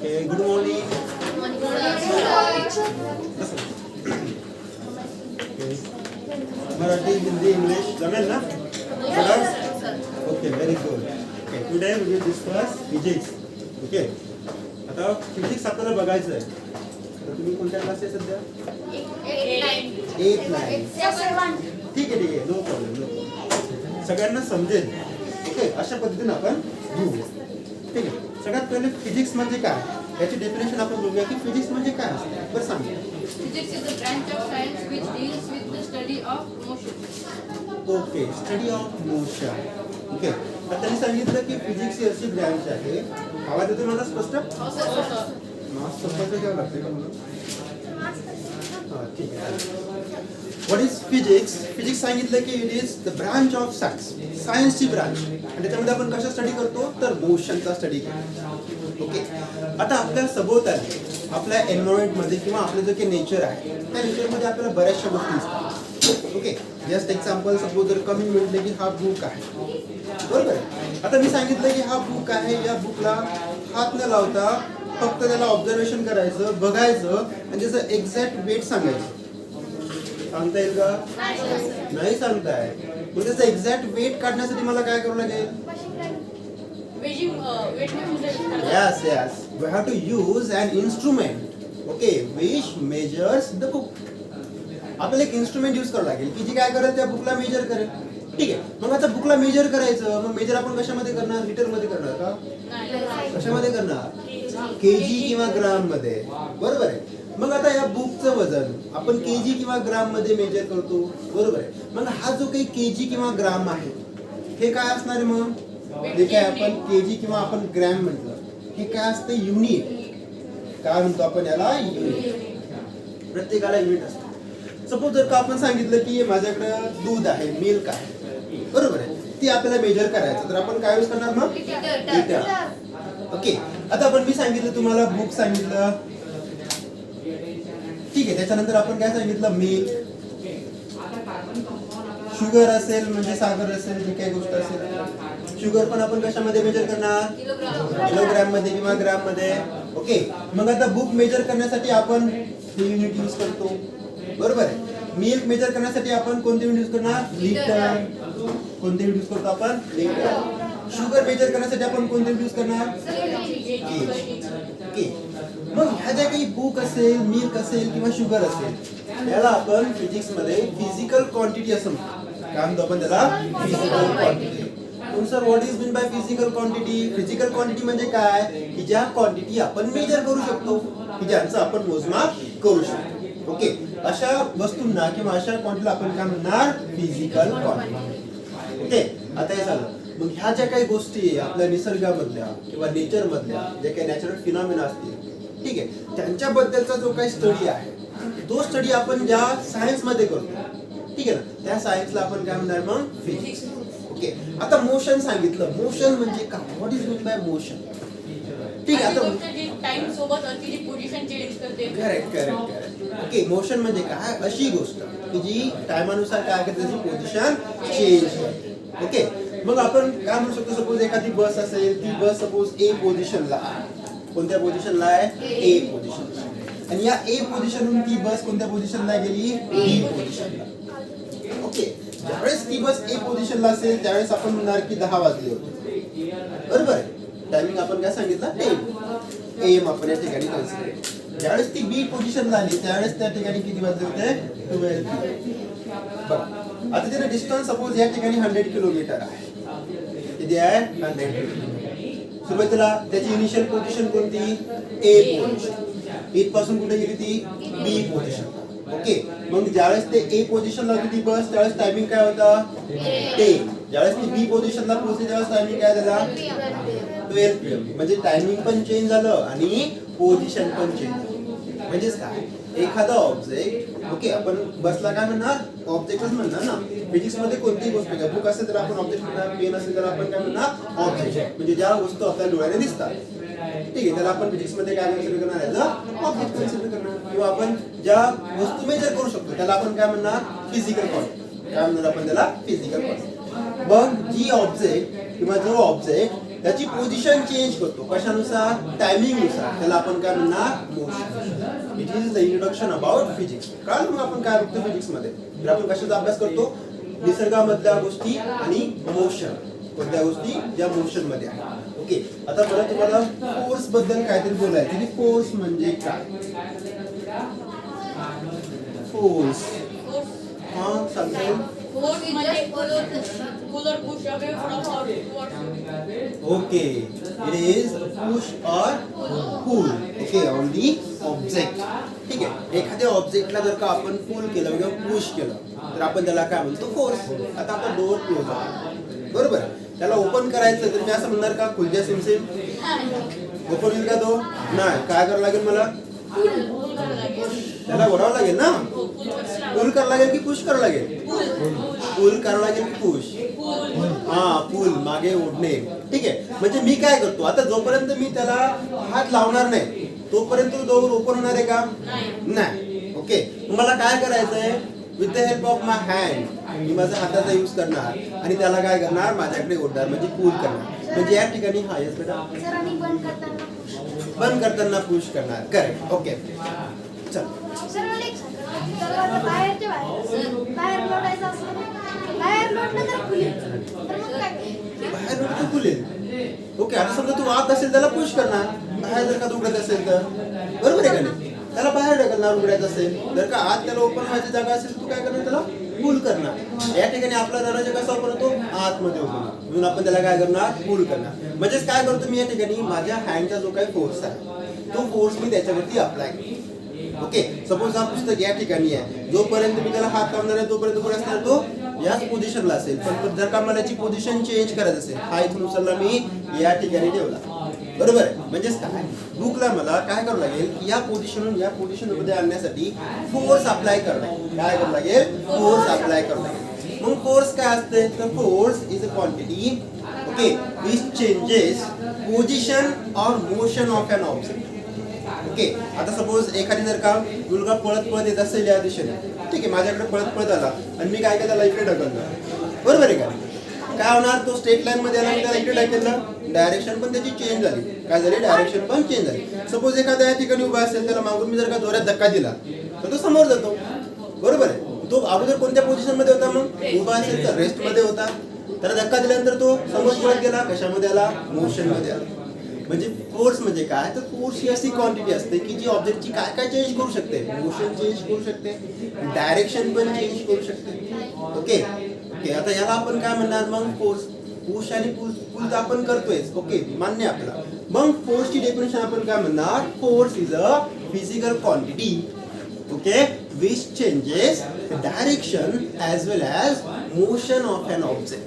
Okay, good morning. Okay. Marathi, Hindi, English, जमेल ना? Okay, very good. Okay, today we will discuss physics. Okay. आता physics आपल्याला बघायचं आहे. तर तुम्ही कोणत्या क्लासचे सध्या? 8 9. ठीक आहे, नो प्रॉब्लेम. सगळ्यांना समजेल. ओके, अशा पद्धतीने आपण घेऊ. ठीक आहे. सगळ्यात पहिले फिजिक्स म्हणजे काय याची डेफिनेशन आपण बघूया की फिजिक्स म्हणजे काय असतं. बरं सांगा. Physics is a branch of science which deals with the study of motion. Okay, study of motion. Okay, तर त्यांनी सांगितलं की फिजिक्स ही अशी ब्रँच आहे. आवाज येतो मला स्पष्ट? मास्क स्पष्ट घ्यावं लागतं का म्हणून? हां, ठीक आहे. What is physics? फिजिक्स सांगितलं की it is the branch of science, सायन्सची ब्रांच. आणि त्याच्यामध्ये आपण कशा स्टडी करतो तर मोशनचा स्टडी करतो. ओके, आता आपल्या सभोवताली आपल्या एन्व्हायरमेंटमध्ये किंवा आपलं जे काही नेचर आहे त्या नेचरमध्ये आपल्याला बऱ्याचशा गोष्टी दिसतात. ओके, जस्ट एक्झाम्पल सपोज जर कमी म्हटले की हा बुक आहे, बरोबर आहे. आता मी सांगितलं की हा बुक आहे, या बुकला हात न लावता फक्त त्याला ऑब्झर्वेशन करायचं, बघायचं आणि त्याचं एक्झॅक्ट वेट सांगायचं. सांगता येईल का? नाही सांगताय. मग त्याचं एक्झॅक्ट वेट काढण्यासाठी मला काय करावं लागेल? Yes, yes. We have to use an instrument. Okay, which measures the book. आपल्याला एक इन्स्ट्रुमेंट यूज करावं लागेल की जी काय करेल त्या बुकला मेजर करेल. ठीक आहे. मग आता बुकला मेजर करायचं, मग मेजर आपण कशामध्ये करणार? लीटर मध्ये करणार का? कशामध्ये करणार? केजी किंवा ग्राम मध्ये. बरोबर आहे. मग आता या बुकचं वजन आपण केजी किंवा ग्राम मध्ये मेजर करतो. बरोबर आहे. मग हा जो काही केजी किंवा ग्राम आहे हे काय असणार आहे? मग हे काय आपण केजी किंवा आपण ग्रॅम म्हटलं, हे काय असतं? युनिट. काय म्हणतो आपण याला? युनिट. प्रत्येकाला युनिट असतं. सपोज जर का आपण सांगितलं की माझ्याकडे दूध आहे, मिल्क आहे, बरोबर आहे, ती आपल्याला मेजर करायचं तर आपण काय यूज करणार? मग लिटर. ओके, आता आपण मी सांगितलं तुम्हाला बुक सांगितलं, ठीक आहे. त्याच्यानंतर आपण काय सांगितलं? मिल्क. शुगर असेल म्हणजे सागर असेल, जी काही गोष्ट असेल, शुगर पण आपण कशामध्ये मेजर करणार? किलोग्राम मध्ये किंवा ग्राम मध्ये. ओके, मग आता बुक मेजर करण्यासाठी आपण हे युनिट यूज करतो, बरोबर आहे. मिल्क मेजर करण्यासाठी आपण कोणते युनिट यूज करणार? लिटर. कोणते युनिट यूज करतो आपण? लिटर. शुगर मेजर करण्यासाठी आपण कोणते युनिट यूज करणार? ओके, मग ह्या ज्या काही बुक असेल, मिल्क असेल किंवा शुगर असेल याला आपण फिजिक्स मध्ये फिजिकल क्वांटिटी असं म्हणतो. काय म्हणतो आपण त्याला? Physical quantity. Sir, what is mean by physical quantity? Physical quantity म्हणजे काय? की ज्या क्वांटिटी आपण मेजर करू शकतो, की ज्यांचं आपण मोजमाप करू शकतो. ओके, अशा वस्तूंना किंवा अशा क्वांटिटीला आपण काय म्हणणार? Physical quantity. ओके, आता हे झालं. मग ह्या ज्या काही गोष्टी आपल्या निसर्गामधल्या किंवा नेचर मधल्या जे काही नॅचरल फिनॉमिना असतील, ठीक आहे, त्यांच्याबद्दलचा जो काही स्टडी आहे तो स्टडी आपण ज्या सायन्स मध्ये करतो, ठीक आहे ना, त्या सायन्सला आपण काय म्हणणार? मग फिजिक्स. ओके, आता मोशन सांगितलं. मोशन म्हणजे काय? What is mean by motion? ठीक आहे. आता टाइम सोबत अर्थची पोझिशन चेंज करते. Correct correct correct. Okay, motion म्हणजे काय? अशी गोष्ट की जी टायमानुसार काय करते, त्याची पोझिशन चेंज करते. ओके, मग आपण काय म्हणू शकतो? सपोज एखादी बस असेल, ती बस सपोज ए पोझिशनला आहे. कोणत्या पोझिशनला आहे? ए पोझिशनला. आणि या ए पोझिशनहून ती बस कोणत्या पोझिशनला गेली? बी पोझिशनला. ओके, ज्यावेळेस ती बस ए पोझिशनला असेल त्यावेळेस आपण म्हणणार की 10 वाजले होते, बरोबर आहे. टायमिंग आपण काय सांगितलं? एम आपण या ठिकाणी कन्सिडर. ज्यावेळेस ती बी पोझिशनला आली त्यावेळेस त्या ठिकाणी किती वाजले होते? 12. बरं, आता त्याचं डिस्टन्स सपोज या ठिकाणी 100 किलोमीटर आहे. किती आहे? 100 किलोमीटर. सुरुवातीला त्याची इनिशियल पोझिशन कोणती? ए पोझिशन. इथपासून कुठे गेली ती? बी पोझिशन. ओके, मग ज्यावेळेस ते ए पोझिशनला होती ती बस त्यावेळेस टायमिंग काय होता? 10. ज्यावेळेस ती बी पोझिशनला पोहोचली त्यावेळेस टायमिंग काय झाला? 12 PM. म्हणजे टायमिंग पण चेंज झालं आणि पोझिशन पण चेंज झालं. म्हणजेच काय? एखादा ऑब्जेक्ट, ओके, आपण बसला काय म्हणणार? ऑब्जेक्टच म्हणणार ना. फिजिक्स मध्ये कोणतीही गोष्ट घ्या, बुक असेल तर आपण ऑब्जेक्ट म्हणणार, पेन असेल तर आपण काय म्हणणार? ऑब्जेक्ट. म्हणजे ज्या वस्तू आपल्या डोळ्याने दिसतात, ठीक आहे, त्याला आपण फिजिक्स मध्ये काय कन्सिडर करणार? ॲज अ ऑब्जेक्ट कन्सिडर करणार. किंवा आपण ज्या वस्तू मेजर करू शकतो त्याला आपण काय म्हणणार? Physical quantity. काय म्हणणार आपण त्याला? Physical quantity. मग जी ऑब्जेक्ट किंवा जो ऑब्जेक्ट त्याची पोझिशन चेंज करतो कशानुसार टायमिंगनुसार त्याला आपण काय म्हणणार motion. It is the introduction about physics. काल मग आपण काय बघतो फिजिक्स मध्ये तर आपण कशाचा अभ्यास करतो निसर्गामधल्या गोष्टी आणि मोशन कोणत्या गोष्टी ज्या मोशन मध्ये आहे. ओके आता परत तुम्हाला फोर्स बद्दल काहीतरी बोलायचं की फोर्स म्हणजे काय. फोर्स हा सांगतो. Force म्हणजे pull or push away from or towards. Okay it is push और पुल ओके ऑन दी ऑब्जेक्ट. ठीक आहे एखाद्या ऑब्जेक्टला जर का आपण पुल केलं किंवा पुश केलं तर आपण त्याला काय म्हणतो फोर्स. आता आपण डोअर क्लोज आहे बरोबर त्याला ओपन करायचं तर मी असं म्हणणार का खुलजा सिमसिम ओपन होईल का तो नाही काय करावं लागेल मला त्याला ओढावं लागेल ना. पुल करावं लागेल की पुश करावं लागेल पुल करावं लागेल की पुश हा पुल मागे ओढणे. ठीक आहे म्हणजे मी काय करतो आता जोपर्यंत मी त्याला हात लावणार नाही तोपर्यंत डोअर ओपन होणार आहे का नाही. ओके मला काय करायचंय with the help of my hand मी माझ्या हाताचा यूज करणार आणि त्याला काय करणार माझ्याकडे ओढणार म्हणजे पुल करणार. म्हणजे या ठिकाणी हा येस बेटा बंद करताना पुश करणार करेक्ट. ओके चल बाहेर लोट तर खुलेल. ओके आता समजा तू आत असेल त्याला पुश करणार बाहेर जर का तू उघडत असेल तर बरोबर आहे का नाही त्याला बाहेर ढकलणार उघडायचं असेल जर का आत त्याला ओपन व्हायची जागा असेल तू काय करणार त्याला पुल करणार. या ठिकाणी आपला दरवाजा कसा ओपन होतो आतमध्ये ओपन म्हणून आपण त्याला काय करणार पुल करणार. म्हणजेच काय करतो मी या ठिकाणी माझ्या हँडचा जो काही फोर्स आहे तो फोर्स मी त्याच्यावरती अप्लाय करतो. ओके सपोज हा पुस्तक या ठिकाणी आहे जोपर्यंत मी त्याला हात लावणार आहे तोपर्यंत कुठे असणार तो याच पोझिशनला असेल. पण जर का मला याची पोझिशन चेंज करायचं असेल हा इथून उचलला मी या ठिकाणी ठेवला बरोबर आहे. म्हणजेच काय बुकला मला काय करावं लागेल या पोझिशन मध्ये आणण्यासाठी फोर्स अप्लाय करणं काय करावं लागेल फोर्स अप्लाय करावं लागेल. मग फोर्स काय असते तर force is a quantity okay which changes position और motion of an object. Okay आता सपोज एखादी जर का मुलगा पळत पळत येत असेल या दिशेने ठीक आहे माझ्याकडे पळत पळत आला आणि मी काय त्याला इकडे ढकललं बरोबर आहे का काय होणार तो स्ट्रेट लाईन मध्ये आला मी त्याला इकडे ढकललं डायरेक्शन पण त्याची चेंज झाली काय झाली डायरेक्शन पण चेंज झाली. सपोज एखाद्या या ठिकाणी उभा असेल त्याला मागून मी जर का जोरात धक्का दिला तर तो समोर जातो बरोबर आहे. तो अगोदर कोणत्या पोझिशन मध्ये होता मग उभा असेल तर रेस्ट मध्ये होता त्याला धक्का दिल्यानंतर तो समोर पळत गेला कशामध्ये आला मोशन मध्ये आला. म्हणजे फोर्स म्हणजे काय तर फोर्स ही अशी क्वांटिटी असते की जी ऑब्जेक्टची काय काय चेंज करू शकते मोशन चेंज करू शकते डायरेक्शन पण चेंज करू शकते. ओके ओके आता याला आपण काय म्हणणार मग फोर्स पुश आणि पुल तर आपण करतोय ओके मान्य आपला. मग फोर्सची डेफिनेशन आपण काय म्हणणार force is a physical quantity okay which changes direction as well as motion of an object.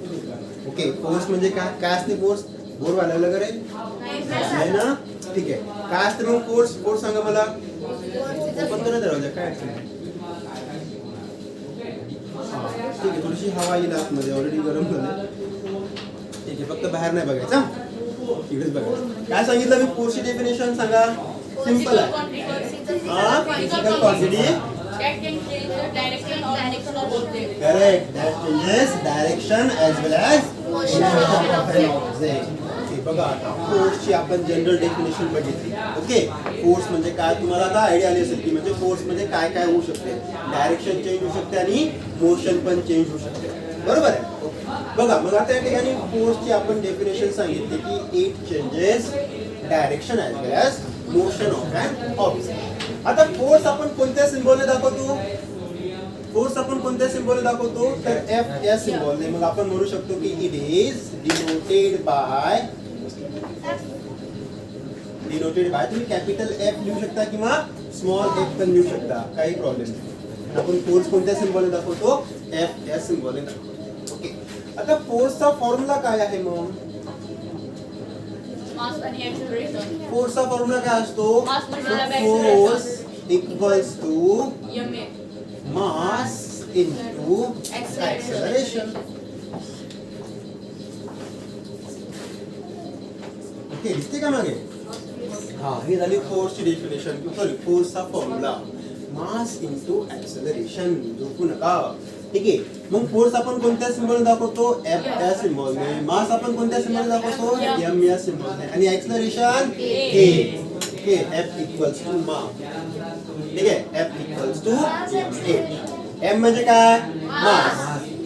Okay force म्हणजे काय काय असते फोर्स बोर व्हायला वगैरे आहे ना ठीक आहे काय असते मग फोर्स फोर्स सांगा मला ओपन करा दरवाजा काय अडचण नाही. ठीक आहे थोडीशी हवा येईल आतमध्ये ऑलरेडी गरम झालं ठीक आहे फक्त बाहेर नाही बघायचं इकडेच बघायचं. काय सांगितलं मी फोर्सची डेफिनेशन सांगा सिंपल आहे हा physical quantity correct that changes direction as well as motion of an object. बघा फोर्सची आपण जनरल डेफिनेशन बघितली. ओके फोर्स म्हणजे काय तुम्हाला आता आयडिया आली असेल की म्हणजे फोर्स म्हणजे काय काय होऊ शकते डायरेक्शन चेंज होऊ शकते आणि मोशन पण चेंज होऊ शकते बरोबर आहे. बघा मग आता या ठिकाणी फोर्सची आपण डेफिनेशन सांगितली की it changes direction as well as motion of an object. आता फोर्स आपण कोणत्या सिम्बॉलने दाखवतो फोर्स आपण कोणत्या सिम्बॉलने दाखवतो तर एफ या सिम्बॉलने. मग आपण म्हणू शकतो की इट इज डिनोटेड बाय तुम्ही कॅपिटल एफ लिहू शकता किंवा स्मॉल एफ पण लिहू शकता काही प्रॉब्लेम नाही. आपण फोर्स कोणत्या सिम्बॉलने दाखवतो एफ या सिम्बॉलने दाखवतो. ओके आता फोर्सचा फॉर्म्युला काय आहे मग फोर्सचा फॉर्म्युला काय असतो force equals to mass into acceleration. Okay दिसते का मागे हा ही झाली फोर्सची डेफिनेशन सॉरी फोर्सचा फॉर्म्युला मास इंटू ऍक्सेलरेशन झोपू नका ठीक आहे. मग फोर्स आपण कोणत्या सिम्बॉल दाखवतो? F या सिम्बॉलने. मास आपण कोणत्या सिम्बॉल दाखवतो? M या सिम्बॉलने. आणि acceleration A. Okay, F equals to mass. ठीक आहे, F इक्वल्स टू M म्हणजे काय? मास.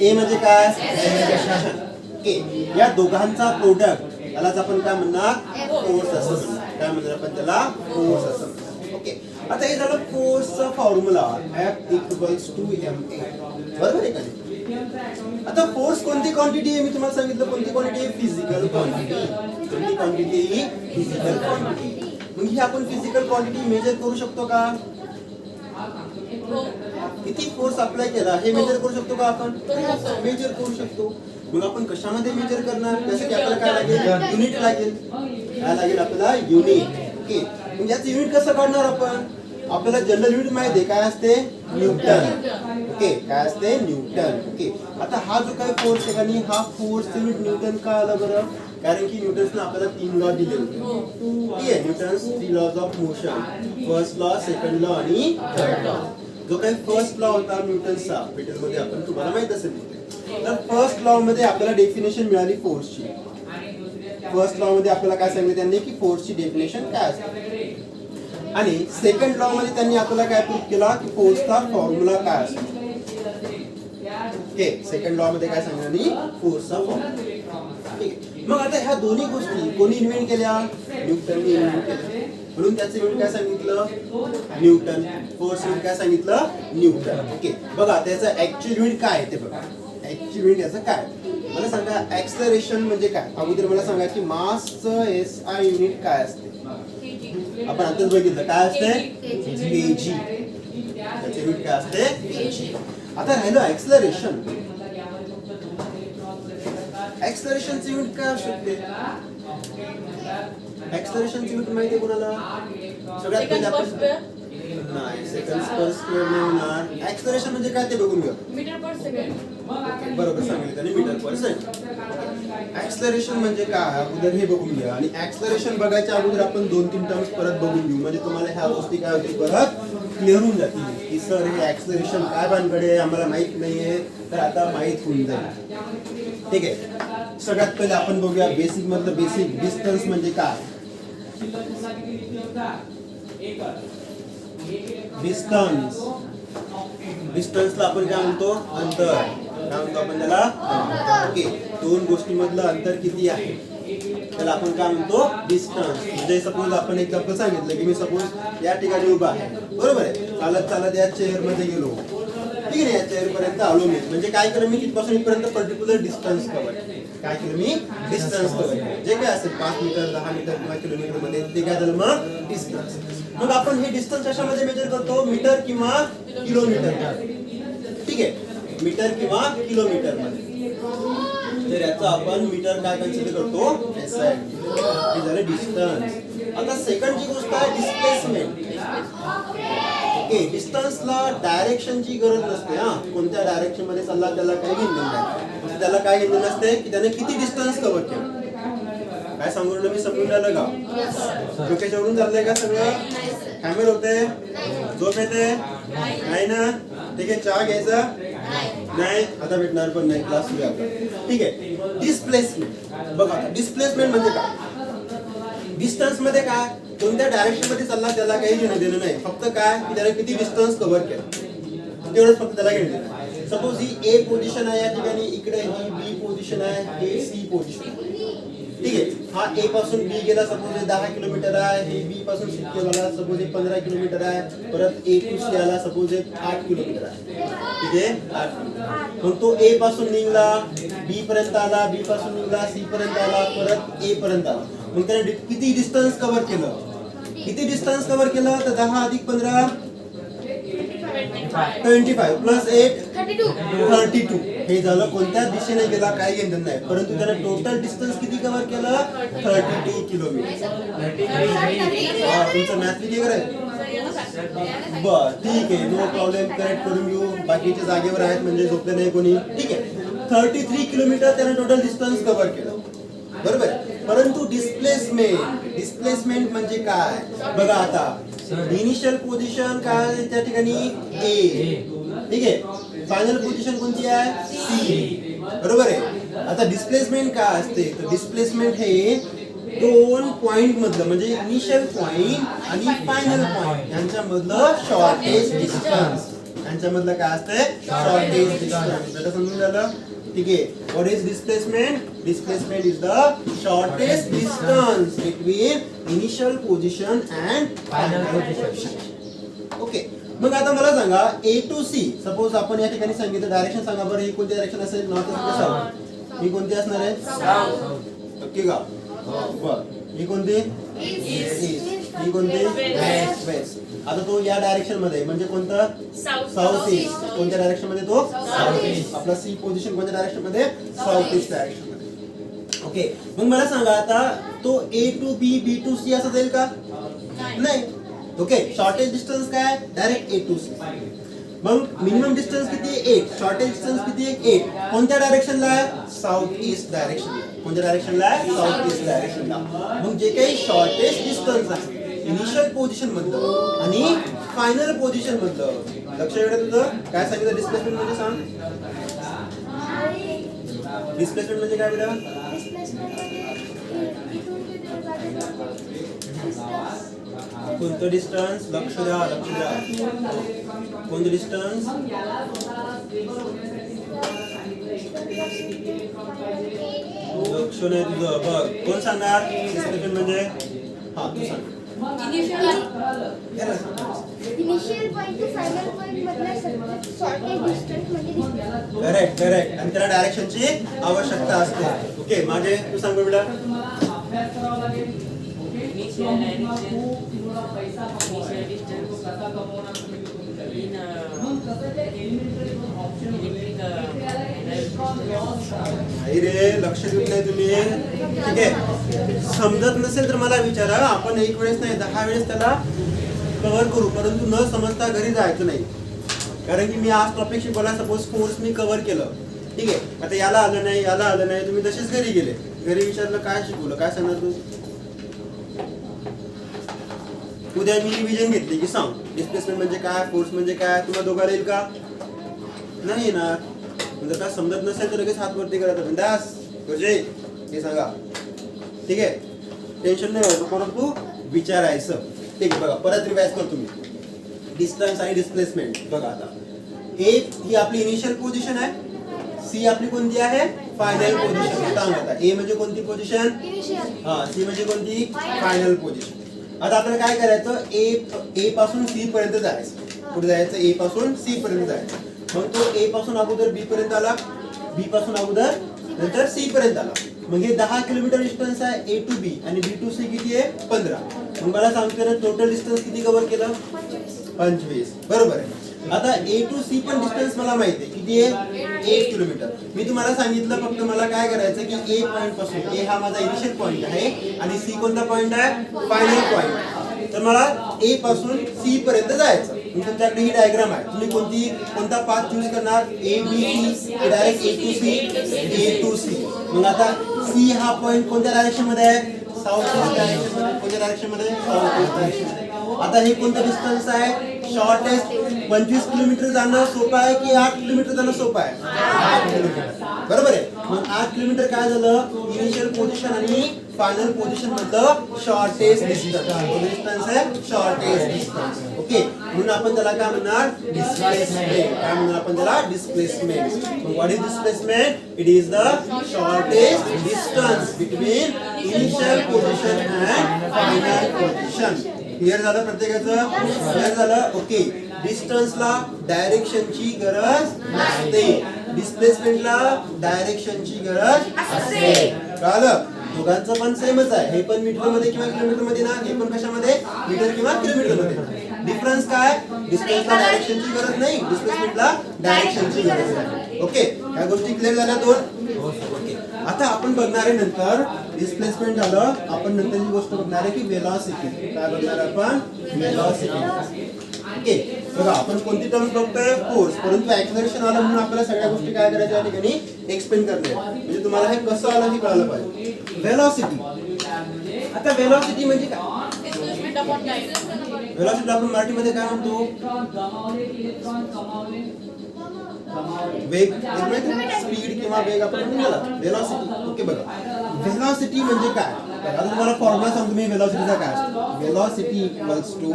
A म्हणजे काय? एक्सेलरेशन. ओके, या दोघांचा प्रोडक्ट यालाच आपण काय म्हणणार? फोर्स असं म्हणणार. काय म्हणणार आपण त्याला? फोर्स असं म्हणणार. ओके, आता हे झालं फोर्सचा formula F equals to MA. बरोबर आहे का नाही? आता फोर्स कोणती क्वांटिटी आहे? मी तुम्हाला सांगितलं कोणती क्वांटिटी आहे? Physical quantity. कोणती क्वांटिटी आहे? Physical quantity. मग ही आपण फिजिकल क्वांटिटी मेजर करू शकतो का? किती फोर्स अप्लाय केला हे मेजर करू शकतो का आपण? मेजर करू शकतो. मग आपण कशामध्ये मेजर करणार? त्यासाठी आपल्याला काय लागेल? युनिट लागेल. काय लागेल आपल्याला? युनिट. ओके, मग याचं युनिट कसं काढणार आपण? आपल्याला जनरल युनिट माहिती आहे काय असते? न्यूटन. ओके, काय असते? न्यूटन. ओके, आता हा जो काही फोर्स आहे आणि हा फोर्स युनिट न्यूटन का आला बरं? कारण की न्यूटन्सने आपल्याला 3 लॉ दिले होते. ठीक आहे, Newton's 3 laws of motion. First law, second law आणि थर्ड लॉ. जो काही फर्स्ट लॉ होता न्यूटन्सचा डिटेल मध्ये आपण तुम्हाला माहित असेल. तर फर्स्ट लॉ मध्ये आपल्याला डेफिनेशन मिळाली फोर्सची. फर्स्ट लॉ मध्ये आपल्याला काय सांगितलं त्यांनी की फोर्सची डेफिनेशन काय असते. आणि सेकंड लॉ मध्ये त्यांनी आपल्याला काय प्रूव्ह केला की फोर्सचा फॉर्म्युला काय असतो. ओके, सेकंड लॉ मध्ये काय सांगितलं? फोर्सचा फॉर्म्युला. ठीक आहे, मग आता ह्या दोन्ही गोष्टी कोणी इन्व्हेंट केल्या? न्यूटनने इन्व्हेंट केल्या. म्हणून त्याचं युनिट काय सांगितलं? न्यूटन. फोर्स युनिट काय सांगितलं? न्यूटन. ओके, बघा त्याचं ऍक्च्युअल युनिट काय आहे ते बघा. ऍक्च्युअल युनिट याचं काय? मला सांगा एक्सेलरेशन म्हणजे काय? अगोदर मला सांगा की मासचं SI युनिट काय असते? आपण आताच बघितलं काय असते? kg. त्याचे युनिट काय असते? kg. आता राहिलं एक्सेलरेशन. एक्सेलरेशनचे युनिट काय असू शकते? एक्सेलरेशनचे युनिट माहिती आहे कोणाला? सगळ्यात पहिले आपण नाही सेकंड पर स्क्वेअर नाही होणार. एक्सेलरेशन म्हणजे काय ते बघून घेऊ. Metre per second. बरोबर सांगितलं आणि मीटर पर सेकंड. एक्सेलरेशन म्हणजे काय अगोदर हे बघून घ्या. आणि एक्सेलरेशन बघायच्या अगोदर आपण 2-3 टर्म्स परत बघून घेऊ म्हणजे तुम्हाला ह्या गोष्टी काय होतील परत क्लिअर होऊन जातील की सर हे एक्सेलरेशन काय भानगडे आम्हाला माहित नाहीये. तर आता माहित होऊन जाईल. ठीक आहे, सगळ्यात पहिले आपण बघूया बेसिक मधलं बेसिक. डिस्टन्स म्हणजे काय? डिस्टन्स. डिस्टन्सला आपण काय म्हणतो? अंतर. काय म्हणतो आपण त्याला? ओके, दोन गोष्टींमधलं अंतर किती आहे त्याला आपण काय म्हणतो? डिस्टन्स. म्हणजे सपोज आपण एक्झाम्पल सांगितलं की मी सपोज या ठिकाणी उभा आहे. बरोबर आहे, चालत चालत या चेअर मध्ये गेलो. ठीक आहे, या चेअर पर्यंत आलो मी. म्हणजे काय केलं मी? तिथपासून इथपर्यंत पर्टिक्युलर डिस्टन्स कव्हर. काय केलं मी? Distance cover. जे काय असेल 5 मीटर 10 मीटर किंवा किलोमीटर मध्ये ते काय झालं मग? डिस्टन्स. मग आपण हे डिस्टन्स कशामध्ये मेजर करतो? मीटर किंवा किलोमीटर. ठीक आहे, मीटर किंवा किलोमीटर मध्ये. तर याचा आपण मीटर काय कन्सिडर करतो? SI. हे झालं डिस्टन्स. आता सेकंड जी गोष्ट आहे डिस्प्लेसमेंट. ओके, डिस्टन्सला डायरेक्शनची गरज नसते. हा, कोणत्या डायरेक्शन मध्ये चालला त्याला काही घेणं नाही. त्याला काय घेणं नसते की त्याने किती डिस्टन्स कव्हर केलं. काय सांगून मी समजून राहिलं का? डोक्याच्यावरून चाललंय का सगळं? कॅमेरा होते? झोप येते? नाही ना? ठीक आहे, चहा घ्यायचा नाही आता भेटणार पण नाही. क्लास सुरू आहे. ठीक आहे, डिस्प्लेसमेंट. बघा डिस्प्लेसमेंट म्हणजे काय? डिस्टन्स मध्ये काय? कोणत्या डायरेक्शन मध्ये चालला त्याला काही घेणं देणं नाही. फक्त काय की त्याने किती डिस्टन्स कव्हर केलं तेवढंच फक्त त्याला घेणं देणं. सपोज ही A पोझिशन आहे या ठिकाणी, इकडे ही B पोझिशन आहे, हे C पोझिशन. ठीक आहे, हा A पासून B गेला सपोज 10 किलोमीटर आहे. हे B पासून C गेला सपोज 15 किलोमीटर आहे. परत A टू C आला सपोज 8 किलोमीटर आहे. ठीक आहे, 8. मग तो A पासून निघाला B पर्यंत आला, B पासून निघाला C पर्यंत आला, परत A पर्यंत आला. मग त्याने किती डिस्टन्स कव्हर केलं? किती डिस्टन्स कव्हर केलं? तर 10 अधिक 15 25 प्लस 8 32. हे झालं कोणत्या दिशेने गेला काही घेणं नाही. परंतु त्याने टोटल डिस्टन्स किती कव्हर केलं? 32 किलोमीटर. तुमचं मॅथ क्लिअर आहे? बर, ठीक आहे, नो प्रॉब्लेम. करेक्ट करून घेऊ. बाकीच्या जागेवर आहेत म्हणजे झोपले नाही कोणी. ठीक आहे, 33 किलोमीटर त्याने टोटल डिस्टन्स कव्हर केलं. बरोबर. परंतु डिस्प्लेसमेंट म्हणजे काय? बघा आता इनिशियल पोझिशन काय त्या ठिकाणी A. ठीक आहे, फायनल पोझिशन कोणती आहे सी, बरोबर आहे. आता डिस्प्लेसमेंट काय असते, तर डिस्प्लेसमेंट हे दोन पॉइंट मधलं म्हणजे इनिशियल पॉइंट आणि फायनल पॉइंट यांच्यामधलं शॉर्टेस्ट डिस्टन्स, यांच्यामधलं काय असतंय शॉर्टेस्ट डिस्टन्स. आता समजून झालं, ठीक आहे. What is displacement? Displacement is the shortest distance between initial position and final position. Okay. मग आता मला सांगा ए टू सी, सपोज आपण या ठिकाणी सांगितलं डायरेक्शन सांगा बरं, ही कोणती डायरेक्शन असेल, नॉर्थ ईस्ट साऊथ, ही कोणती असणार आहे साऊथ, ओके का. बर, ही कोणती ईस्ट, ही कोणती वेस्ट. आता तो या डायरेक्शन मध्ये म्हणजे कोणतं साऊथ ईस्ट, कोणत्या डायरेक्शन मध्ये तो साऊथ ईस्ट. आपला सी पोझिशन कोणत्या डायरेक्शन मध्ये साऊथ ईस्ट डायरेक्शन मध्ये. ओके. मग मला सांगा आता तो A to B, B to C असं जाईल का? नाही. ओके. शॉर्टेज डिस्टन्स काय? Direct A to C. मग मिनिमम डिस्टन्स किती आहे 8, शॉर्टेज डिस्टन्स किती आहे 8. कोणत्या डायरेक्शनला आहे? South east direction. कोणत्या डायरेक्शनला आहे? साऊथ ईस्ट डायरेक्शनला. मग जे काही शॉर्टेज डिस्टन्स आहे इनिशियल पोझिशन मधलं आणि फायनल पोझिशन मधलं, लक्ष वेळ तुझं काय सांगितलं डिस्प्लेसमेंट म्हणजे सांग. डिस्प्लेसमेंट म्हणजे काय बेटा? कोणतं डिस्टन्स? लक्ष द्या, लक्ष द्या. कोणतं डिस्टन्स? लक्ष नाही तुझं, बघ कोण सांगणार डिस्प्लेसमेंट म्हणजे? हा तू सांग. Initial point two final point मधला शॉर्टेज डिस्टन्स म्हणजे डिस्टन्स. Correct correct. आणि त्याला डायरेक्शनची आवश्यकता असते. ओके. माझे तू सांग बेटा. नाही रे, लक्ष देत नाही तुम्ही, ठीक आहे. समजत नसेल तर मला विचारा, आपण एक वेळेस नाही 10 वेळेस त्याला कव्हर करू, परंतु न समजता घरी जायचं नाही. कारण की मी आज टॉपिक शिकवला, सपोज फोर्स मी कव्हर केलं, ठीक आहे. आता याला आलं नाही, याला आलं नाही, तुम्ही तसेच घरी गेले, घरी विचारलं काय शिकवलं, काय सांगणार तू? उद्या मी रिव्हिजन घेतली की सांग डिस्प्लेसमेंट म्हणजे काय, फोर्स म्हणजे काय, तुला दोघाला येईल का? नाही येणार. जर का समजत नसेल तर लगेच हात वरती करायचा, बिंदास हे सांगा, ठीक आहे. टेन्शन नाही व्हायचं, परंतु विचारायचं, ठीक आहे. बघा परत रिवाइज करतो मी. डिस्टन्स आणि डिस्प्लेसमेंट बघा. आता ए ही आपली इनिशियल पोझिशन आहे, सी आपली कोणती आहे फायनल पोझिशन. सांग आता ए म्हणजे कोणती पोझिशन? हा. सी म्हणजे कोणती? Final position. आता आपल्याला काय करायचं, ए पासून सी पर्यंत जायचं. कुठे जायचं? ए पासून सी पर्यंत जायचं. मग तो ए पासून अगोदर बी पर्यंत आला, बी पासून अगोदर नंतर सी पर्यंत आला. मग हे 10 किलोमीटर डिस्टन्स आहे ए टू बी आणि बी टू सी किती आहे 15. मग मला सांगतो टोटल डिस्टन्स किती कव्हर केलं? 25. बरोबर आहे. आता ए टू सी पण डिस्टन्स मला माहिती आहे किती आहे 8 किलोमीटर. मी तुम्हाला सांगितलं फक्त मला काय करायचं की ए पॉइंट पासून, ए हा माझा इनिशियल पॉइंट आहे आणि सी कोणता पॉइंट आहे? Final point. तर मला ए पासून सी पर्यंत जायचं. तुमच्याकडे ही डायग्राम आहे, तुम्ही कोणता पाथ चूज करणार? A B C, direct A to C, A to C. मग आता सी हा पॉइंट कोणत्या डायरेक्शन मध्ये आहे? साऊथ ईस्ट डायरेक्शन मध्ये. कोणत्या डायरेक्शन मध्ये? साऊथ ईस्ट डायरेक्शन मध्ये. आता हे कोणतं डिस्टन्स आहे? शॉर्टेस्ट. 25 किलोमीटर जाणं सोपं आहे की 8 किलोमीटर जाणं सोपं आहे? 8 किलोमीटर. बरोबर आहे. मग 8 किलोमीटर काय झालं? इनिशियल पोझिशन आणि फायनल पोझिशन मधलं शॉर्टेस्ट डिस्टन्स. डिस्टन्स आहे शॉर्टेस्ट डिस्टन्स. ओके. म्हणून आपण त्याला काय म्हणणार? डिस्प्लेसमेंट. काय म्हणणार आपण त्याला? Displacement. What is displacement? It is the shortest distance between initial position and final position. Clear झालं प्रत्येकाचं? क्लिअर झालं? ओके. डिस्टन्सला डायरेक्शनची गरज नसते, डिस्प्लेसमेंटला डायरेक्शनची गरज असते. कळलं? दोघांचं पण सेमच आहे. हे पण मीटर मध्ये किंवा किलोमीटर मध्ये ना, हे पण कशामध्ये? मीटर किंवा किलोमीटर मध्ये. डिफरन्स काय? डिस्टन्सला डायरेक्शनची गरज नाही, डिस्प्लेसमेंटला डायरेक्शनची गरज आहे. ओके. या गोष्टी क्लिअर झाल्या दोन? ओके. आता आपण बघणार आहे नंतर डिस्प्लेसमेंट झालं, आपण नंतरची गोष्ट बघणार आहे की वेलॉसिटी. काय बघणार आपण? वेलॉसिटी. ओके. बघा आपण कोणती टर्म बघतोय? फोर्स. परंतु ऍक्सेलरेशन आलं म्हणून आपल्याला सगळ्या गोष्टी काय करायच्या या ठिकाणी एक्सप्लेन करणे, म्हणजे तुम्हाला हे कसं आलं हे कळलं पाहिजे. वेलॉसिटी. आता वेलॉसिटी म्हणजे काय? वेलॉसिटी आपण मराठीमध्ये काय म्हणतो? वेग स्पीड किंवा वेग आपण म्हणून गेला वेलॉसिटी. ओके बघा वेलॉसिटी म्हणजे काय. आता तुम्हाला फॉर्म्युला सांगतो मी वेलॉसिटीचा काय असतो. Velocity equals to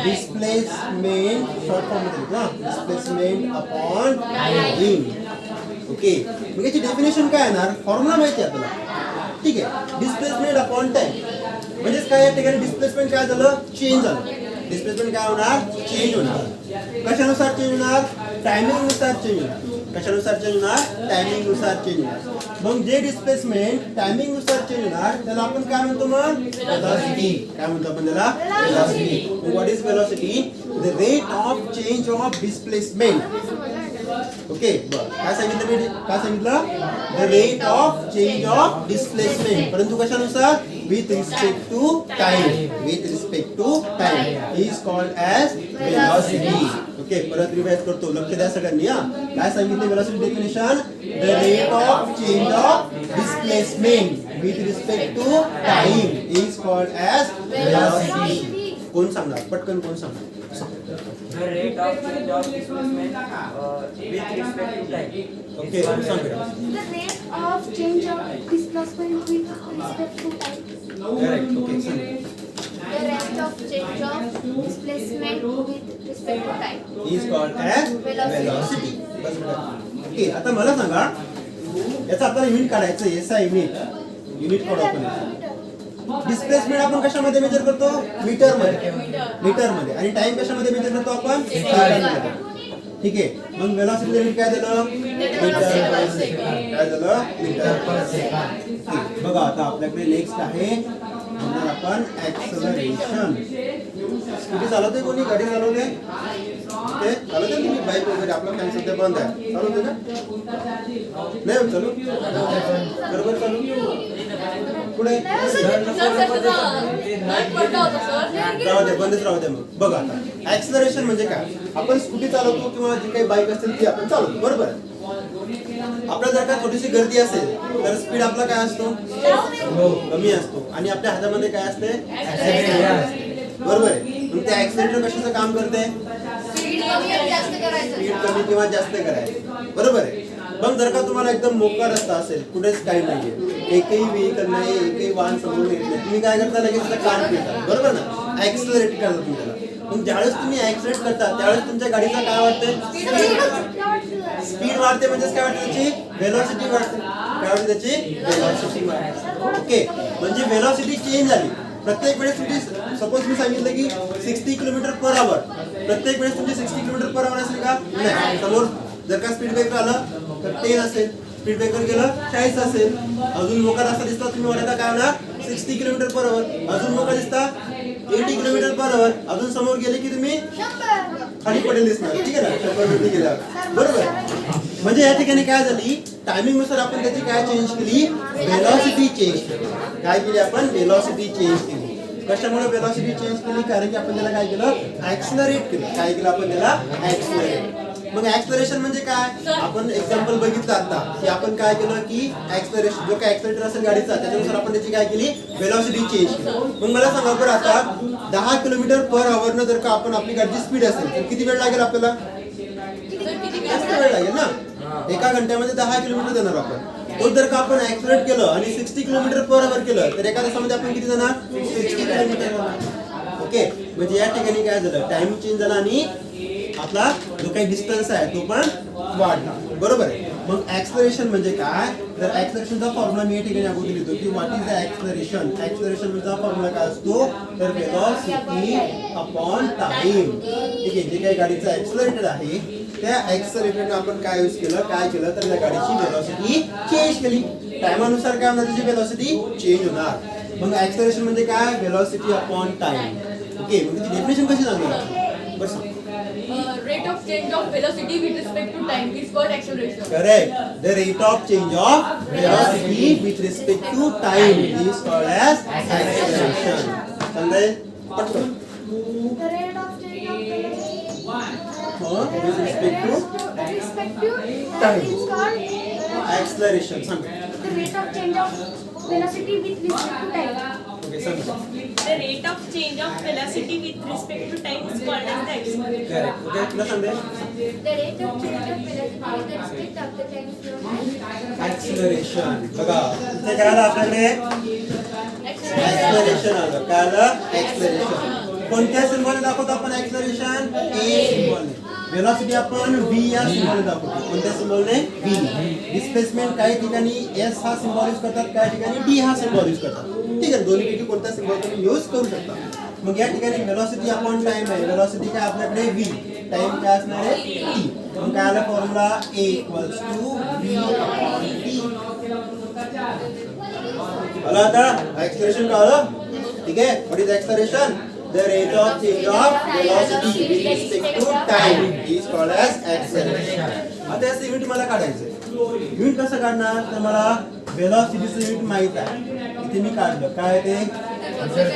displacement short form मध्ये ना डिस्प्लेसमेंट अपॉन टाइम. ओके मग याची डेफिनेशन काय येणार फॉर्म्युला माहिती आहे आपल्याला. ठीक आहे डिस्प्लेसमेंट अपॉन टाइम म्हणजेच काय या ठिकाणी डिस्प्लेसमेंट काय झालं चेंज झालं. डिस्प्लेसमेंट काय होणार चेंज होणार. कशानुसार चेंज होणार टायमिंग नुसार चेंज होणार. कशानुसार चेंज होणार टायमिंग नुसार चेंज होणार. मग जे डिस्प्लेसमेंट टायमिंग नुसार चेंज होणार त्याला आपण काय म्हणतो मग वेलॉसिटी. काय म्हणतो आपण त्याला velocity. What is velocity the rate of change of displacement. Okay काय सांगितलं मी काय सांगितलं the rate of change of displacement परंतु कशानुसार with respect to time. With respect to time is called as velocity. Okay परत रिवाइज करतो लक्ष द्या सगळ्यांनी. हा काय सांगितले velocity definition the rate of change of displacement with respect to time is called as velocity. कोण सांगणार पटकन कोण सांगणार. The rate of change of displacement with respect to time. Okay सांग बेटा. The rate of change of displacement with respect to time. Correct. Okay सांग. The rate of change of displacement with respect to time is called as velocity. बस बेटा. Okay आता मला सांगा याचा आपल्याला unit काढायचं एसआय युनिट काढू आपण. डिस्प्लेसमेंट आपण कशामध्ये मेजर करतो मीटर मध्ये आणि टाइम कशामध्ये मेजर करतो आपण सेकंडमध्ये. ठीक आहे मग वेलॉसिटी युनिट काय झालं मीटर पर सेकंड. काय झालं मीटर पर सेकंड. बघा आता आपल्याकडे नेक्स्ट आहे म्हणणार आपण ऍक्सलरेशन. स्कूटी चालवते कोणी गाडी चालवते ते चालवते तुम्ही बाईक वगैरे आपला फॅन सध्या बंद आहे चालवते का नाही चालू बरोबर चालू पुढे राहू दे बंदच राहू दे. मग बघा आता ऍक्सलरेशन म्हणजे काय आपण स्कूटी चालवतो किंवा जी काही बाईक असेल ती आपण चालवतो बरोबर. आपल्या जर का थोडीशी गर्दी असेल तर स्पीड आपला काय असतो कमी असतो आणि आपल्या हातामध्ये काय असते ऍक्सिलरेटर असते बरोबर आहे. मग ते ऍक्सिलरेटर कशाचं काम करते स्पीड कमी किंवा जास्त करायचं बरोबर आहे. मग जर का तुम्हाला एकदम मोकळा रस्ता असेल कुठेच काही नाहीये एकही व्हेकल नाही एकही वाहन समोरून येत नाही तुम्ही काय करता लगेच त्याचा कान पिळता बरोबर ना ऍक्सिलरेट करता तुम्ही त्याला. मग ज्यावेळेस तुम्ही ऍक्सिलरेट करता त्यावेळेस तुमच्या गाडीचा काय वाटते स्पीड वाढते म्हणजेच काय वाटते त्याची वेलॉसिटी वाढते. काय वाटते त्याची वेलॉसिटी वाढते. ओके म्हणजे वेलॉसिटी चेंज झाली. प्रत्येक वेळेस तुमची सपोज मी सांगितलं की 60 किलोमीटर पर आवर प्रत्येक वेळेस तुमची 60 किलोमीटर पर आवर असेल का नाही. समोर जर का स्पीड ब्रेकर आलं तर 10 असेल स्पीड ब्रेकर गेलं 40 असेल. अजून मोका रस्ता दिसता तुम्ही वाढता काय होणार 60 किलोमीटर पर आवर. अजून मोका दिसता 80 किलोमीटर पर आवर. अजून समोर गेले की तुम्ही खाली पडेल दिसणार. ठीक आहे ना 100 मीटर गेल्यावर बरोबर. म्हणजे या ठिकाणी काय झाली टायमिंग नुसार आपण त्याची काय चेंज केली वेलॉसिटी चेंज केली. काय केली आपण वेलॉसिटी चेंज केली. कशामुळे वेलॉसिटी चेंज केली कारण की आपण त्याला काय केलं ऍक्सलरेट केलं. काय केलं आपण त्याला ऍक्सलरेट. मग ऍक्सलरेशन म्हणजे काय आपण एक्झाम्पल बघितलं आता की आपण काय केलं की ऍक्सलरेशन जो काय ऍक्सलरेटर असेल गाडीचा त्याच्यानुसार आपण त्याची काय केली वेलॉसिटी चेंज केली. मग मला सांगा बरं आता 10 किलोमीटर पर आवर न जर का आपण आपली गाडीची स्पीड असेल तर किती वेळ लागेल आपल्याला जास्त वेळ लागेल ना. एका घंट्यामध्ये 10 किलोमीटर जाणार आपण. तो जर का आपण ऍक्सलरेट केलं आणि 60 किलोमीटर पर आवर केलं तर एका तासामध्ये आपण किती जाणार 60 किलोमीटर. ओके म्हणजे या ठिकाणी काय झालं टाइम चेंज झाला आणि आपला जो काही डिस्टन्स आहे तो पण वाढला बरोबर आहे. मग ऍक्सलरेशन म्हणजे काय तर ऍक्सलरेशनचा फॉर्म्युला मी या ठिकाणी अगोदर लिहितो की व्हॉट इज द ऍक्सलरेशन. ऍक्सलरेशनचा फॉर्म्युला काय असतो तर वेलॉसिटी अपॉन टाइम. ठीक आहे जे काही गाडीचं ऍक्सलरेटर आहे त्या ऍक्सलरेटरने आपण काय यूज केलं काय केलं तर त्या गाडीची वेलॉसिटी चेंज केली. टायमानुसार काय होणार त्याची वेलॉसिटी चेंज होणार. मग ऍक्सलरेशन म्हणजे काय वेलॉसिटी अपॉन टाइम. ओके मग त्याची डेफिनेशन कशी सांगणार बरं सांग. Rate of change of velocity with respect to time is called acceleration. Correct. The rate of change of velocity with respect to time is called as acceleration. समझे? पटकन. The rate of change of velocity with respect to time is called acceleration. सांग. the rate of change of velocity with respect to time. Okay सांगा. The rate of change of velocity with respect to time is called as the acceleration. Correct. Okay तुला सांगते The rate of change of velocity with respect of the time is known as acceleration. बघा इथे काय आलं आपल्याकडे acceleration आलं. काय आलं ऍक्सिलरेशन. कोणत्या सिम्बॉल दाखवतो आपण ऍक्सिलरेशन ए सिम्बॉलने. वेलोसिटी आपण v या सिम्बॉलने दाखवतो. कोणत्या सिम्बॉलने v. डिस्प्लेसमेंट काही ठिकाणी s हा सिम्बॉल यूज करतात, काही ठिकाणी d हा सिम्बॉल यूज करतात. ठीक आहे, दोन्हीपैकी कोणता सिम्बॉल तुम्ही यूज करू शकता. मग या ठिकाणी वेलोसिटी अपॉन टाइम आहे. वेलोसिटी काय आपल्याकडे v, टाइम काय असणार आहे t. मग काय आलं formula a equals to v upon t. आला आता ऍक्सिलरेशन कळलं. ठीक आहे, what is acceleration? The rate of change of velocity with respect to time is called as acceleration. आता याचं युनिट मला काढायचंय. युनिट कसं काढणार? तर मला वेलॉसिटीचं युनिट माहित आहे. इथे मी काढलं काय ते मीटर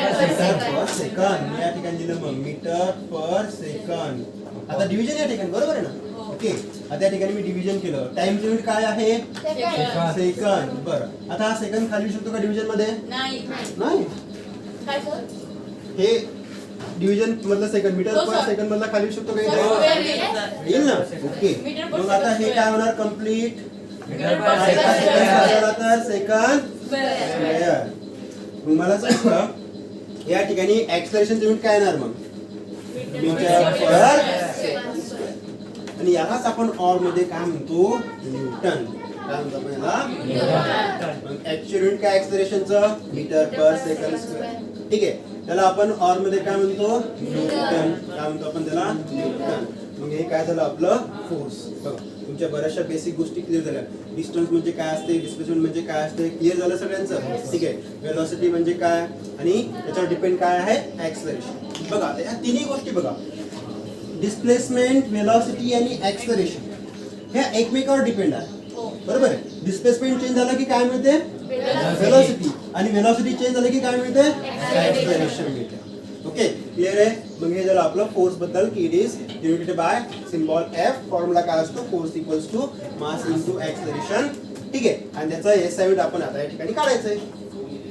पर सेकंद. या ठिकाणी दिलं मग मीटर पर सेकंद. आता डिव्हिजन या ठिकाणी बरोबर आहे ना. ओके, आता या ठिकाणी मी डिव्हिजन केलं. टाइमचं युनिट काय आहे सेकंद. बरं, आता हा सेकंद खाली येऊ शकतो का डिव्हिजन मध्ये? नाही. नाही. काय सर? हे डिव्हिजन मधलं सेकंड, मीटर हो, पर सर. सेकंड मधला खाली येऊ शकतो का सर, इथे? येईल ना. ओके, मीटर पर मग आता हे सेकंद. काय होणार कम्प्लीट मीटर पर एका सेकंद. सेकंद तर सेकंद बरं. स्क्वेअर. मग मला सांगा या ठिकाणी ऍक्सिलरेशनचं युनिट काय येणार मग? Meter per second. आणि यालाच आपण ऑर मध्ये काय म्हणतो? न्यूटन. काय म्हणतो आपण याला? मग ऍक्च्युअल युनिट काय ऍक्सिलरेशनचं? Metre per second square. ठीक आहे, त्याला आपण ऑर मध्ये काय म्हणतो? न्यूटन. काय म्हणतो आपण त्याला? न्यूटन. मग हे काय झालं आपलं फोर्स. बघा तुमच्या बऱ्याचशा बेसिक गोष्टी क्लिअर झाल्या. डिस्टन्स म्हणजे काय असते, डिस्प्लेसमेंट म्हणजे काय असते, क्लिअर झालं सगळ्यांचं. ठीक आहे, वेलोसिटी म्हणजे काय आणि त्याच्यावर डिपेंड काय आहे ऍक्सिलरेशन. बघा या तिन्ही गोष्टी बघा, डिस्प्लेसमेंट, वेलोसिटी आणि ऍक्सिलरेशन ह्या एकमेकावर डिपेंड आहे. बरोबर आहे. डिस्प्लेसमेंट चेंज झालं की काय मिळते? वेलोसिटी. आणि वेलोसिटी चेंज झालं की काय मिळते? ऍक्सिलरेशन मिळते. ओके, क्लिअर आहे. मग हे झालं आपलं फोर्स बद्दल की it is denoted by symbol F. Formula काय असतो? Force equals to mass into acceleration. ठीक आहे, आणि त्याचा एस युनिट आपण आता या ठिकाणी काढायचंय.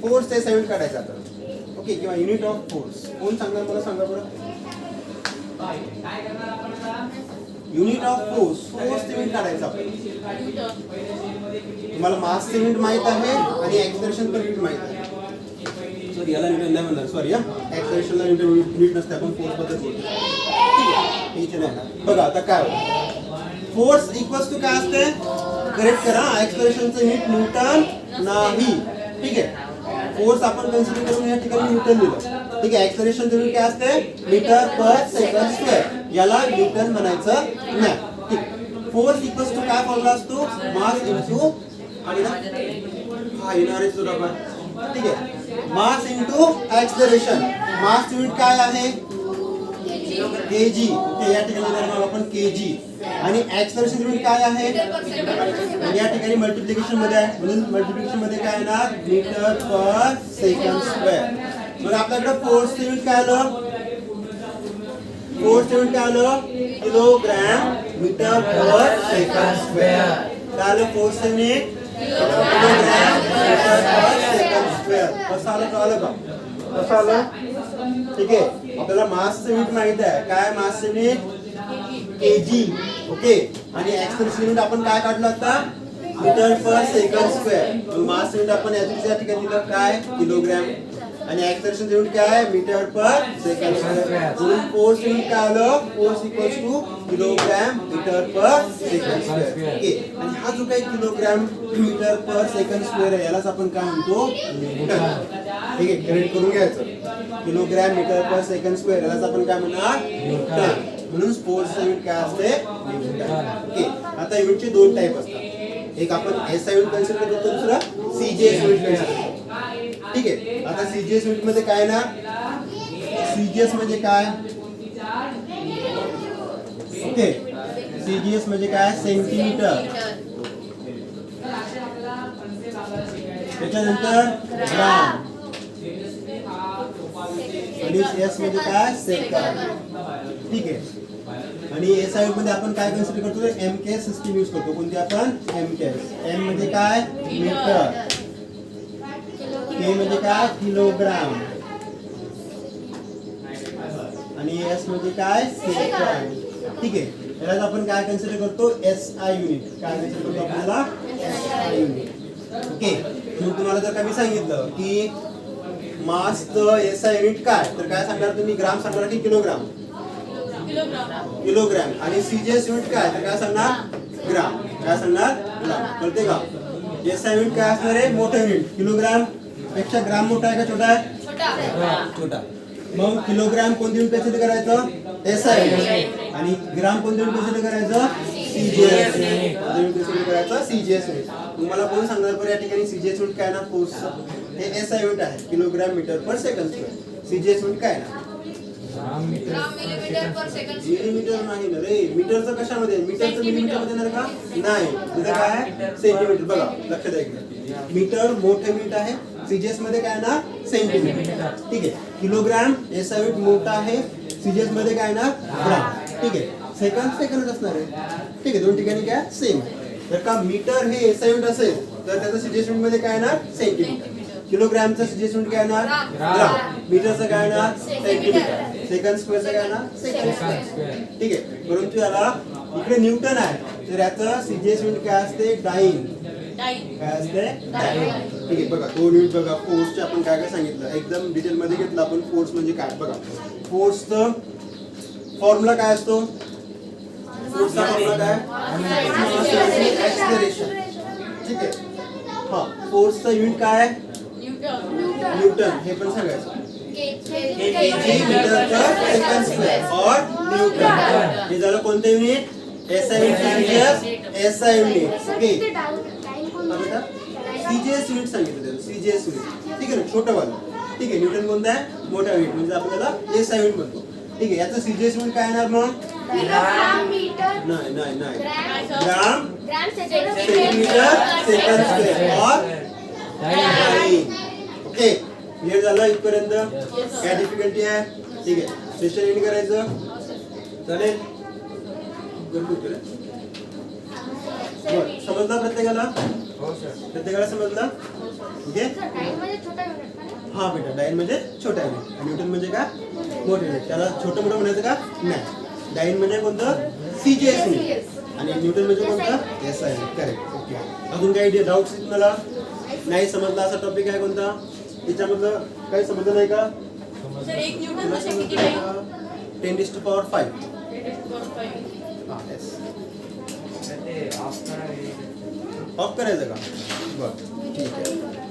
फोर्स एस युनिट काढायचा आता. ओके, किंवा युनिट ऑफ फोर्स कोण सांगणार मला? सांगा बरं. Unit of force, force unit काढायचा आपण. तुम्हाला मास युनिट माहित आहे आणि ऍक्सिलरेशन पण युनिट माहित आहे. सॉरी, याला न्यूटन नाही म्हणणार. सॉरी, ऍक्सिलरेशनला न्यूटन युनिट नसते. आपण फोर्स बद्दल बोलतो. ठीक आहे, बघा आता काय होतं. फोर्स इक्वल्स टू काय असते? करेक्ट करा, ऍक्सिलरेशनचं युनिट न्यूटन नाही. ठीक आहे, फोर्स आपण कन्सिडर करून या ठिकाणी न्यूटन लिहिलं. ठीक आहे, ऍक्सिलरेशनचं युनिट काय असते? Metre per second square. याला न्यूटन म्हणायचं नाही. ठीक, फोर्स इक्वल्स टू काय फॉर्म्युला असतो? मास इनटू हा येणार आहे सुद्धा आपण. ठीक आहे, मास इनटू ऍक्सिलरेशन. मास युनिट काय आहे? केजी. ओके, या ठिकाणी लिहिणार आपण केजी. आणि ऍक्सिलरेशन युनिट काय आहे? या ठिकाणी मल्टिप्लिकेशन मध्ये आहे, म्हणून मल्टिप्लिकेशन मध्ये काय येणार? Metre per second square. मग आपल्याकडे फोर्स युनिट काय आलं? फोर्स युनिट काय आलं? Kilogram meter per second square. काय आलं force unit? Kilogram meter per second square. कसं आलं? कळलं का? कसं आलं? ठीक आहे, आपल्याला मास युनिट माहित आहे. काय मास युनिट? केजी. ओके, आणि ऍक्सिलरेशन युनिट आपण काय काढलं आता? Metre per second square. Mass unit आपण या ठिकाणी दिलं काय? किलोग्रॅम. आणि ऍक्सिलरेशन युनिट काय आहे? Meter per second square. म्हणून फोर्स युनिट काय आलं? Force equals to kilogram meter per second square. Okay, आणि हा जो काही kilogram meter per second square आहे यालाच आपण काय म्हणतो? न्यूटन. ठीक आहे, क्रेडिट करून घ्यायचं. Kilogram meter per second square यालाच आपण काय म्हणणार? न्यूटन. म्हणून फोर्स युनिट काय असते? न्यूटन. ओके, आता युनिटचे दोन टाइप असतात. एक आपण एसआय युनिट कन्सिडर करतो, दुसरा सीजीएस युनिट कन्सिडर करतो. ठीक आहे, आता सीजीएस युनिट मध्ये काय ना? सीजीएस म्हणजे काय? ओके, सीजीएस म्हणजे काय? सेंटीमीटर. त्याच्यानंतर ग्राम. आणि एस म्हणजे काय? सेकंद. ठीक आहे, आणि एसआय मध्ये आपण काय कन्सिडर करतो? एमके सिस्टीम यूज करतो. कोणती आपण? एमके. एम म्हणजे काय? मीटर. के म्हणजे काय किलोग्राम आणि एस म्हणजे काय सेकंड. ठीक आहे, याला आपण काय कन्सिडर करतो SI युनिट. काय कन्सिडर करतो आपल्याला SI युनिट. ओके, मग तुम्हाला जर का मी सांगितलं की मासचं SI युनिट काय, तर काय सांगणार तुम्ही? ग्राम सांगणार की किलोग्राम? किलोग्राम. आणि CGS युनिट काय, तर काय सांगणार? ग्राम. काय सांगणार? ग्राम. कळते का? SI युनिट काय असणार आहे? मोठं युनिट. किलोग्राम पेक्षा ग्राम मोठा आहे का छोटा आहे? छोटा. मग किलोग्राम कोणती युनिट कन्सिडर करायचं? SI unit. आणि ग्राम कोणती युनिट कन्सिडर करायचं? CGS युनिट कन्सिडर करायचं. CGS unit. तुम्हाला कोण सांगणार बरं या ठिकाणी CGS युनिट काय ना? फोर्सचं. हे SI युनिट आहे, kilogram metre per second square. CGS unit काय ना? ग्राम मिलीमीटर पर सेकंड. मिलीमीटर नाही ना रे. मीटरचं कशामध्ये? मीटरचं मिलीमीटर मध्ये येणार का? नाही. तिथं काय? सेंटीमीटर. बघा लक्ष द्या इकडे. मीटर मोठे युनिट आहे, CGS मध्ये काय ना? सेंटीमीटर. ठीक आहे. किलोग्राम SI युनिट मोठा आहे, CGS मध्ये काय ना? ग्राम. ठीक आहे. सेकंडच असणार आहे. ठीक आहे, दोन ठिकाणी काय सेम आहे. जर का मीटर हे SI युनिट असेल तर त्याचं CGS युनिट मध्ये काय ना? सेंटीमीटर. किलोग्रामचं CGS युनिट काय ना? ग्राम. मीटरचं काय ना? सेंटीमीटर. सेकंड स्क्वेअरचं काय ना? Second square. ठीक आहे. परंतु याला इकडे न्यूटन आहे, तर याचं CGS युनिट काय असते? डाईन. काय असते? डाईन. ठीक आहे. बघा दोन युनिट बघा. फोर्सचे आपण काय काय सांगितलं, एकदम डिटेल मध्ये घेतलं आपण. फोर्स म्हणजे काय बघा. फोर्सचं फॉर्म्युला काय असतो? फोर्सचा फॉर्म्युला काय? एक्सेलरेशन. ठीक आहे. हा, फोर्सचं युनिट काय आहे? न्यूटन. हे पण सांगायचं. मीटर पर सेकंड स्क्वेअर और न्यूटन. हे झालं कोणतं unit? SI unit. SI unit. Okay. CGS unit सांगितलं त्याचं. CGS unit. ठीक आहे ना, छोटं वालं. ठीक आहे. न्यूटन कोणतं आहे? मोठा युनिट. म्हणजे आपण त्याला SI युनिट म्हणतो. ठीक आहे. याचं CGS युनिट काय येणार मग? नाही. ग्राम सेंटीमीटर सेकंड स्क्वेअर और डाईन. ओके, क्लिअर झालं इथपर्यंत? काय डिफिकल्टी आहे? ठीक आहे. सेशन एंड करायचं चालेल? समजला प्रत्येकाला? प्रत्येकाला समजला? ओके. हा बेटा, डाईन म्हणजे छोटा युनिट, न्यूटन म्हणजे काय? मोठं युनिट. त्याला छोटं मोठं म्हणायचं का? नाही. डाईन म्हणजे कोणतं? CGS unit. आणि न्यूटन म्हणजे कोणतं? SI unit. करेक्ट. ओके. अजून काही डाऊट्स तुम्हाला? नाही समजला असा टॉपिक आहे कोणता? याच्यामधलं काही समजलं नाही का? सर एक न्यूटन म्हणजे किती टाइम? 10⁵. हा, yes. ते ऑफ करावे. ऑफ करायचं का? बरं ठीक आहे.